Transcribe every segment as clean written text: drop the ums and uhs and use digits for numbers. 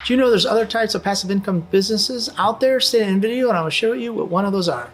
Do you know there's other types of passive income businesses out there? Stay in the video and I'm going to show you what one of those are.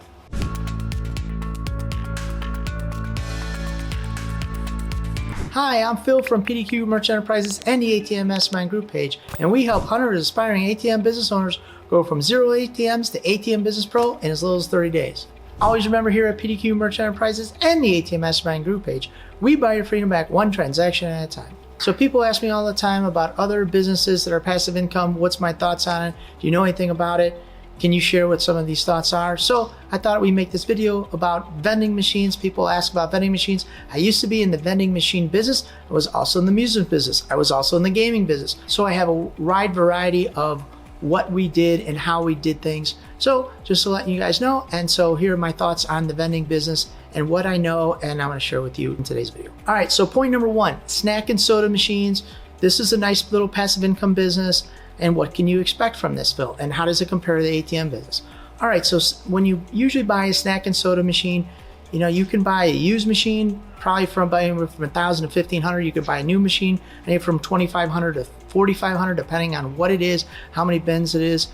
Hi, I'm Phil from PDQ Merchant Enterprises and the ATM Mastermind Group page, and we help hundreds of aspiring ATM business owners go from 0 ATMs to ATM Business Pro in as little as 30 days. Always remember, here at PDQ Merchant Enterprises and the ATM Mastermind Group page, we buy your freedom back one transaction at a time. So people ask me all the time about other businesses that are passive income. What's my thoughts on it? Do you know anything about it? Can you share what some of these thoughts are? So I thought we'd make this video about vending machines. People ask about vending machines. I used to be in the vending machine business. I was also in the music business. I was also in the gaming business. So I have a wide variety of what we did and how we did things. So just to let you guys know. And so here are my thoughts on the vending business and what I know, and I'm going to share with you in today's video. All right, so point number one, snack and soda machines. This is a nice little passive income business. And what can you expect from this, Phil? And how does it compare to the ATM business? All right, so when you usually buy a snack and soda machine, you know, you can buy a used machine, probably from $1,000 to $1,500. You could buy a new machine, anywhere from $2,500 to $4,500, depending on what it is, how many bins it is.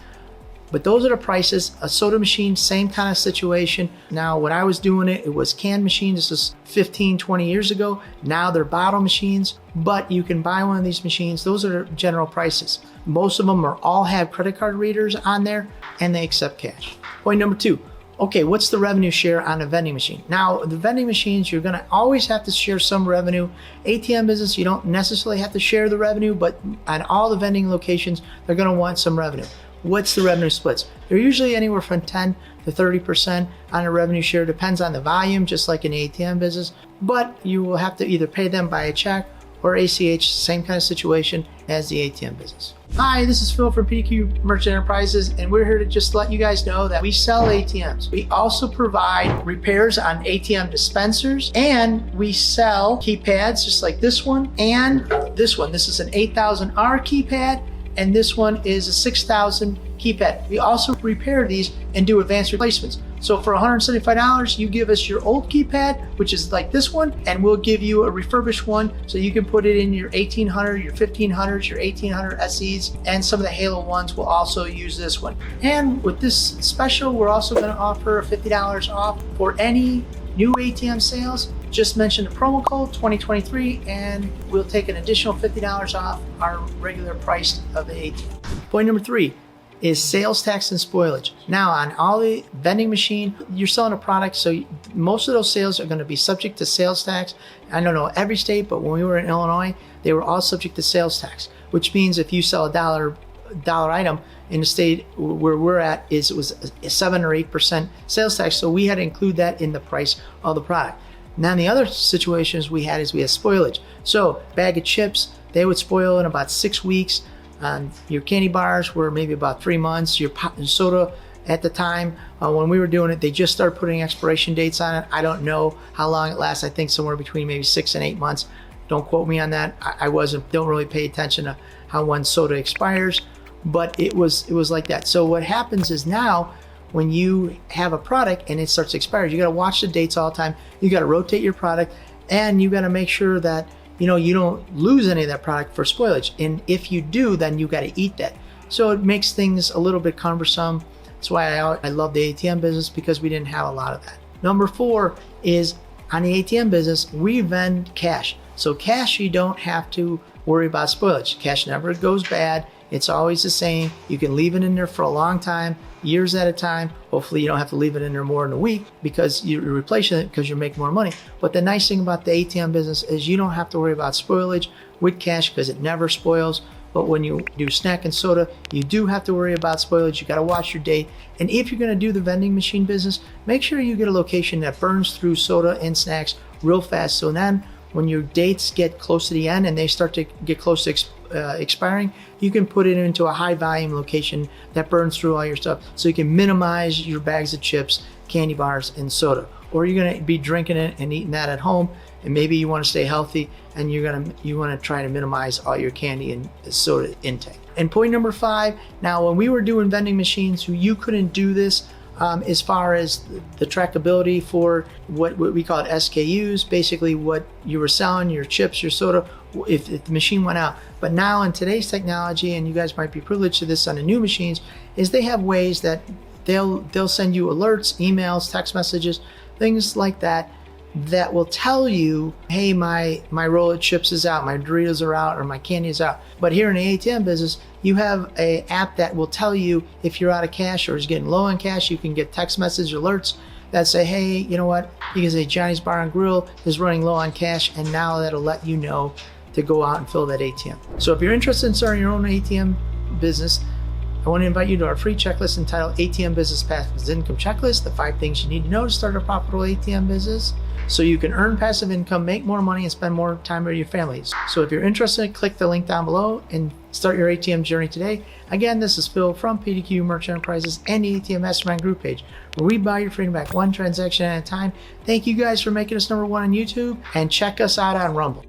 But those are the prices. A soda machine, same kind of situation. Now, when I was doing it, it was can machines. This is 15, 20 years ago. Now they're bottle machines, but you can buy one of these machines. Those are general prices. Most of them all have credit card readers on there, and they accept cash. Point number two. Okay, what's the revenue share on a vending machine? Now, the vending machines, you're gonna always have to share some revenue. ATM business, you don't necessarily have to share the revenue, but on all the vending locations, they're gonna want some revenue. What's the revenue splits? They're usually anywhere from 10 to 30% on a revenue share. Depends on the volume, just like in the ATM business, but you will have to either pay them by a check or ACH, same kind of situation as the ATM business. Hi, this is Phil from PDQ Merchant Enterprises, and we're here to just let you guys know that we sell ATMs. We also provide repairs on ATM dispensers, and we sell keypads just like this one and this one. This is an 8000R keypad, and this one is a 6000 keypad. We also repair these and do advanced replacements. So for $175, you give us your old keypad, which is like this one, and we'll give you a refurbished one so you can put it in your 1800, your 1500s, your 1800 SEs, and some of the Halo ones will also use this one. And with this special, we're also going to offer $50 off for any new ATM sales. Just mention the promo code 2023 and we'll take an additional $50 off our regular price of the ATM. Point number three is sales tax and spoilage. Now, on all the vending machine, you're selling a product, so most of those sales are going to be subject to sales tax. I don't know every state, but when we were in Illinois, they were all subject to sales tax, which means if you sell a dollar item in the state where we're at, it was a 7 or 8% sales tax, so we had to include that in the price of the product. Now, in the other situations we had spoilage. So bag of chips, they would spoil in about 6 weeks. Your candy bars were maybe about 3 months. Your pop and soda at the time, when we were doing it, they just started putting expiration dates on it. I don't know how long it lasts. I think somewhere between maybe 6 and 8 months. Don't quote me on that. Don't really pay attention to how one soda expires, but it was like that. So what happens is now, when you have a product and it starts to expire, you got to watch the dates all the time. You got to rotate your product, and you got to make sure that you don't lose any of that product for spoilage. And if you do, then you got to eat that. So it makes things a little bit cumbersome. That's why I love the ATM business, because we didn't have a lot of that. Number four is, on the ATM business, we vend cash. So cash, you don't have to worry about spoilage. Cash never goes bad. It's always the same. You can leave it in there for a long time, years at a time. Hopefully you don't have to leave it in there more than a week, because you're replacing it because you're making more money. But the nice thing about the ATM business is you don't have to worry about spoilage with cash, because it never spoils. But when you do snack and soda, you do have to worry about spoilage. You got to watch your date. And if you're going to do the vending machine business, make sure you get a location that burns through soda and snacks real fast. So then when your dates get close to the end and they start to get close to expiring, you can put it into a high volume location that burns through all your stuff, so you can minimize your bags of chips, candy bars, and soda. Or you're going to be drinking it and eating that at home, and maybe you want to stay healthy and you want to try to minimize all your candy and soda intake. And point number five, now when we were doing vending machines, you couldn't do this as far as the trackability for what we call it SKUs, basically what you were selling, your chips, your soda, if the machine went out. But now in today's technology, and you guys might be privileged to this on the new machines, is they have ways that they'll send you alerts, emails, text messages, things like that, that will tell you, hey, my roll of chips is out, my Doritos are out, or my candy is out. But here in the ATM business, you have an app that will tell you if you're out of cash or is getting low on cash. You can get text message alerts that say, hey, you know what? You can say Johnny's Bar and Grill is running low on cash, and now that'll let you know to go out and fill that ATM. So if you're interested in starting your own ATM business, I want to invite you to our free checklist entitled ATM Business Passive Income Checklist, the 5 things you need to know to start a profitable ATM business so you can earn passive income, make more money, and spend more time with your families. So if you're interested, click the link down below and start your ATM journey today. Again, this is Phil from PDQ Merchant Enterprises and the ATM Mastermind Group page, where we buy your freedom back one transaction at a time. Thank you guys for making us #1 on YouTube, and check us out on Rumble.